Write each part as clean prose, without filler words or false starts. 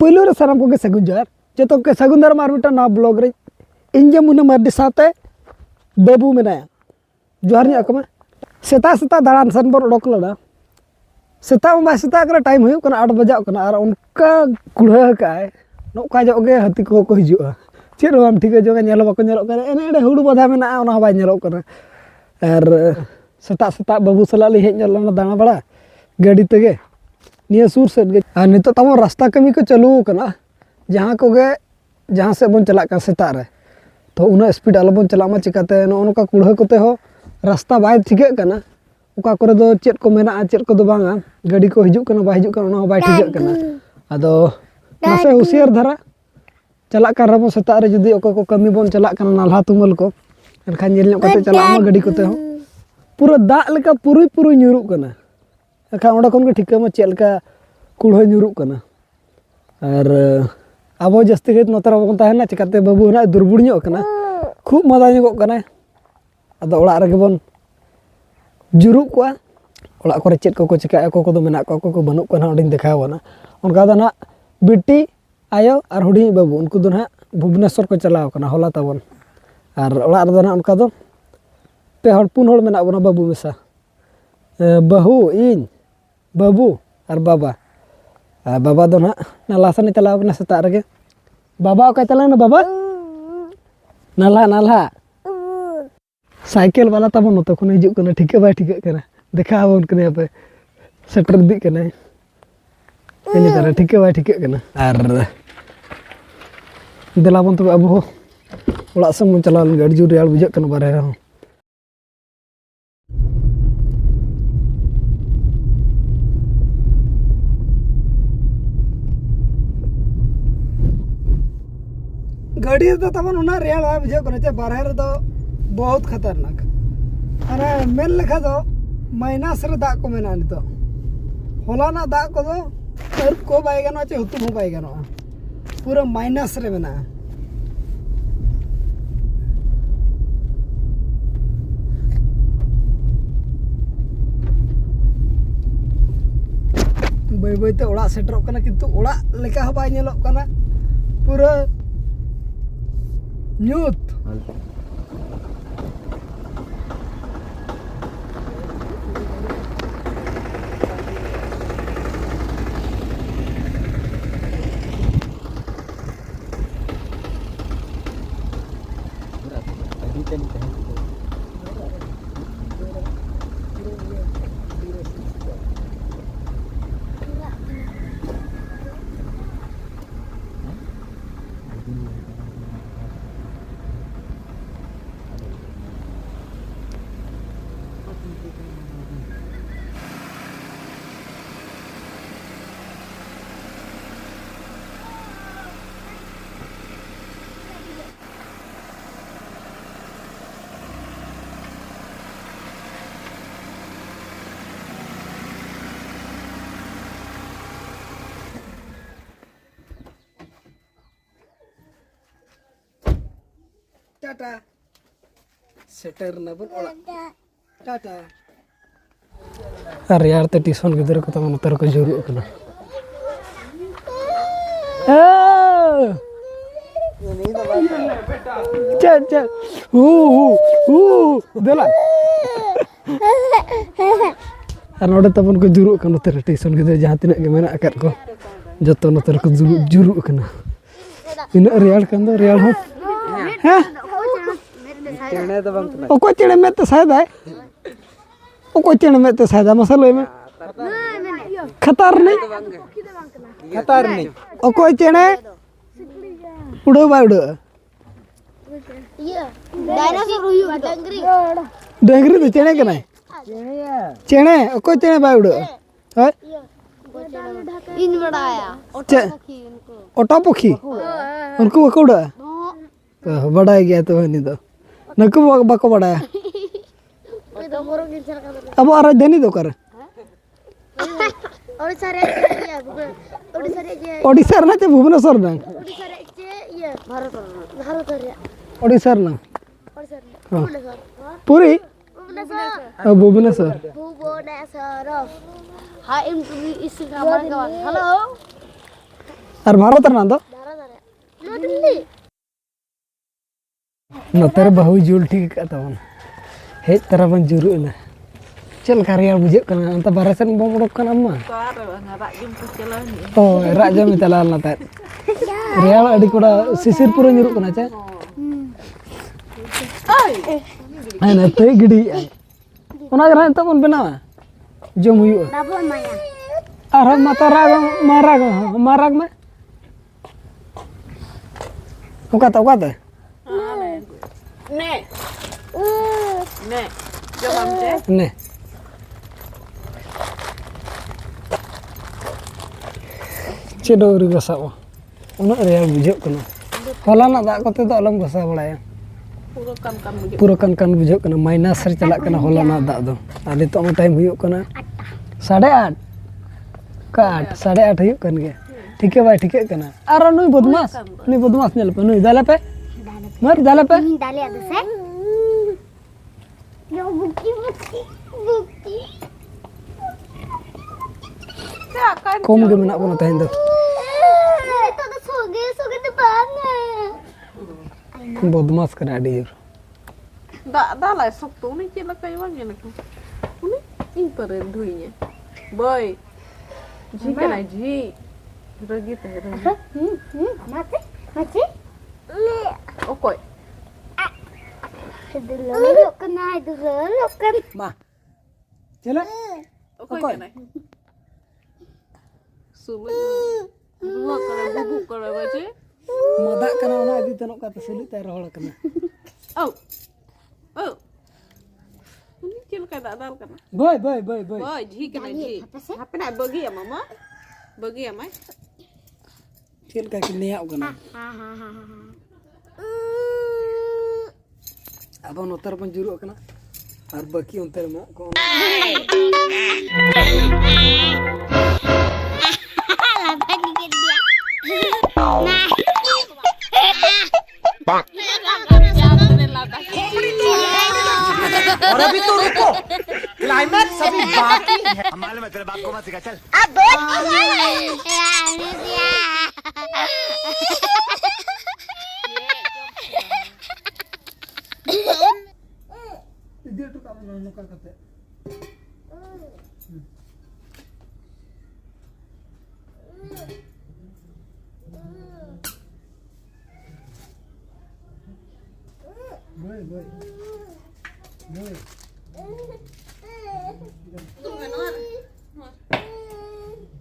पहिलो रे साराम को सगुन जोहार जो के सगुन दार मार मिटा ना ब्लॉग रे इंजे मुना मार्डी साथे बाबू मेनाया जोहार नी अकमा सेता सेता दाड़ान सन बोर उडोक लड़ा सेता मा सेता करा टाइम हुयु कना 8 बजा कना आर उनका कुड़ा काय नोका जोगे हाथी को हिजुआ चेर हम ठीक जोगे नेलो बाको नेलो कना एने एडे हुडु बधा मेना ओना बाय नेलो कना आर सेता सेता बाबू सला ले हेज नेलो दाणा बड़ा गाड़ी तेगे निया सुर सेट गे आ नितो तमो रास्ता कमी को चालू कना जहां कोगे जहां से बन चला का सेता रे तो उना स्पीड आलो बन चला मा चिकाते नो ओनका कुड़ा कोते हो रास्ता बाय ठिके कना उका करे दो चेत को मेना चेत को दो बांगा गाड़ी को हिजु कना बाय हिजु कना ओना बाय ठिके कना आदो नासे हुसियार धरा चला कर रबो सेता रे जदी ओको को कमी बन चला कना नालहा तुमल को एनखा नेल नो कते चला मा गाड़ी कोते हो पूरा दाग लेका पुरुई पुरुई न्युरु कना एखा ओंडा कोन के ठिके मा चेल का कुड़ा न्युरु कना और अब जस्ती गत नतर बन ताहेना चिकाते बाबू ना दुर्बुड़ ᱧᱚᱜ कना खूब मजा ᱧᱚᱜ कना आदो ओड़ा रे गेबन जुरु को ओड़ा करे चेत को चिका को दो मेना को बनु कना ओडिन देखावना उनका दो ना बिटी आयो और हुडी बाबू उनको दो ना भुवनेश्वर को चलाव कना होला तबन और ओड़ा रे दो ना उनका दो पे हड़ पुन हड़ मेना बना बाबू मेसा बहू इन बाबू और बाबा बाबा दो ना नालासन चलाव कना सेता रे बाबा का चला ना बाबा नाला नाला साइकिल वाला तब नत को हिजु कना ठिके बाय ठिके कना देखा बन कने पे सेटर दी कना एने तारा ठिके बाय ठिके कना आर देला बन तो अब ओड़ा सम चला गाड़ी जुर यार बुझे कना बारे रहो गाड़ी तो तबन उना रेल बुझे कना चे बारे रे तो बहुत खतरनाक अरे मेन लेखा दो माइनस रे दाग को मेना नितो होलाना दाग को दो और को बाय गनो चे हुतु बाय गनो पूरा माइनस रे मेना बाय बाय ते ओड़ा सेटर कना किंतु ओड़ा लेका बाय नेलो कना पूरा न्यूट टाटा सेटर नबन ओड़ा टाटा अरे यार ते ट्यूशन गिदर को तमन उतर को जुरु कना चल चल देला और नोडे तबन को जुरु कना उतर ट्यूशन गिदर जहां तिना के मेना अकत को जतो नतर को जुरु कना इन रियाल कंदो रियाल हो हैं चेणे तो बंग ओको चेणे में तो शायद है ओको चेणे में तो शायद मसले में खतर नहीं ओको चेणे उड़ो बाय उड़ो ये डायनासोर हुयु डंगरी तो चेणे कना चेणे ओको चेणे बाय उड़ो है इन बड़ाया ओटो पखी उनको बको उड़ा बड़ा गया तो नहीं तो नको बाको बड़ाया अब राजधानी दो कर ओडिशा ना चे भुवनेश्वर ना ओडिशा ना पूरी भुवनेश्वर और मारो तरना दो नोतर बहु जुल ठीक का तवन हेज तरह बन जुरु ना चल कार्य बुझे कना अंत बारसन बम उडक कना मा ओ राजम चलाल ना ता रियाल अडी कोड़ा सिसिर पूरा जुरु कना चा आई ना ते गिडी ओना गरा अंत बन बनावा जम हुई डबल माया अरे माता माराग में ओकाता ने जब हम जे ने चेडोरी गसा उना रेया बुझे कना होला ना दा कते तो अलम गसा बड़ाया पूरा कन बुझे कना माइनस रे चला कना होला ना दा दो आ नितो में टाइम हुयो कना 8:30 का 8:30 हुयो कन गे ठीक है भाई ठीक है कना आरो नुई बदमाश नेल पे नुई दाले पे मर दाले पे डाले आदे से यो बुकी कम गे मेना बना तहन दो तो सोगे तो बांग बदमाश कना अडी जोर दा ला sok tu ni cila kai wang ya nak uni ing peren duinya boy ji kana ji ragi teh ragi Mati okoi dulu kena dulu kan ma चला okoi kana sulu dua kana bubu kana baje मदा कना ओना अदी तनो का तसली ते रहल कना oh uni cila kai dak dal kana boy boy ji kana ji apa nak bagi ya mama bagi ya mai चल का किनिया कना अब नोतर पन जुरु कना और बाकी अंतर में को और अभी तो रुको क्लाइमैक्स अभी बाकी है हमारे में तेरे बाप को मत सिखा चल अब इधर तो काम न का करते boy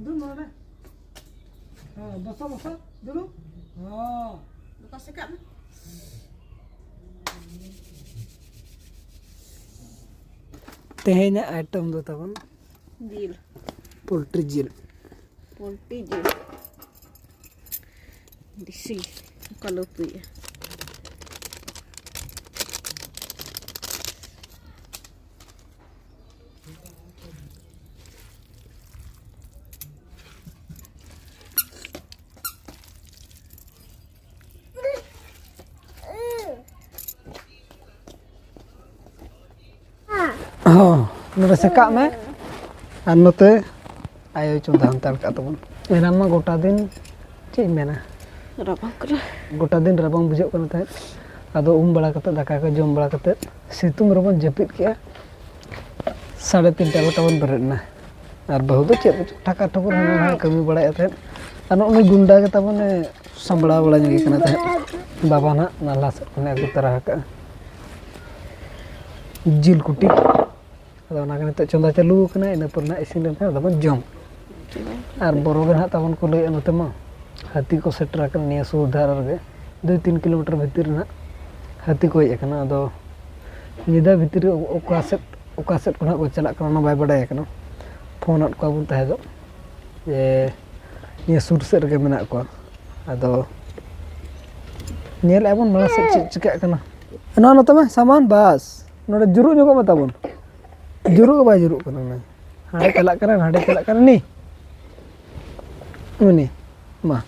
dulu mana basa dulu buka sekat तेहेना आइटम दो तबन jil पोल्ट्री जिल jil disi kalau tu ya नोडे सेका में और नोते आयो चोंदा हंताल का तबन एना मा गोटा दिन चे मेना rabang kena गोटा दिन रबांग बुझे कना थे आदो बड़ा कते दाका को जम बड़ा कते सितुंग रबन जपित के 3:30 बन बरना और बहु दो चे टाका ठोकर ना कमी बड़ा थे अन उनी गुंडा के तबन संबड़ा बड़ा जगे कना थे बाबा ना नाला से ने अगु तरह का जिल कुटी अदो ना कने चंदा चालू कना इन पर ना इसिन ना तबन जम और बरोगन हा तबन को ले नते मा हाथी को सेटर कर निया सुधार रे 2-3 किलोमीटर भीतर ना हाथी को हे कना अदो निदा भीतर ओका सेट कोना को चला कना बाय बडाय कना फोन अट को बुन तहे दो जे निया सुर से रे मेना को अदो नेल एबन मला से चिका कना ना नते मा सामान बस नोडे जुरु जोको बताबन जुरु को बाय जुरु कना ना हाडे चला कना नी नी मा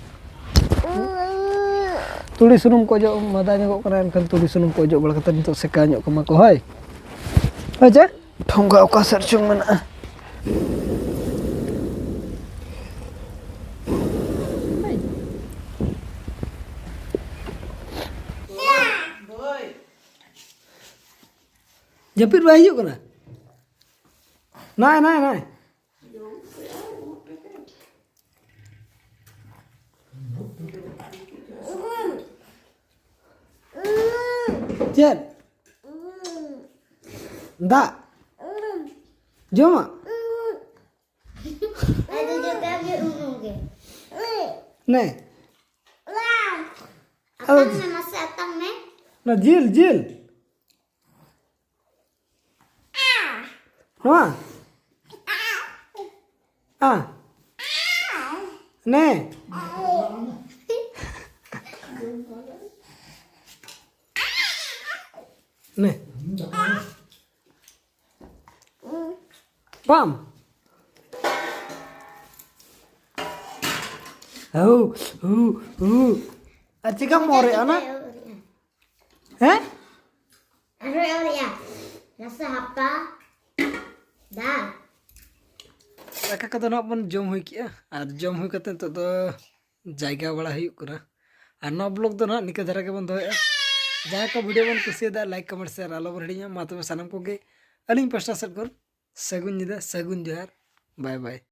तुड़ी सुनुम को जो मदा जो कना एनखान तुड़ी सुनुम को जो बड़ा कते नितो सेका जो कमा को होय अच्छा ठोंगा ओका सरचुंग मना जपिर बाय हिजुग कना नाय नाय नाय चल दा जोमा Ada juga dia umumnya. नहीं Atang na masih atang ne? ना झील झील हाँ हाँ नहीं नहीं Pam. Aci kamu mau ana? Eh? Aduh ya. Rasa apa? Dah. Raka kata nak pun jom hui kia. Ar jom hui kata tu tu jaga bala hiu kura. Ar no blog tu na nikah dhara ke band hoya. Jangan ka video ban kusi da like comment share alo berhadinya matu sanam ko ge. Aling pasta set kor. Sagun jida sagun johar. Bye bye.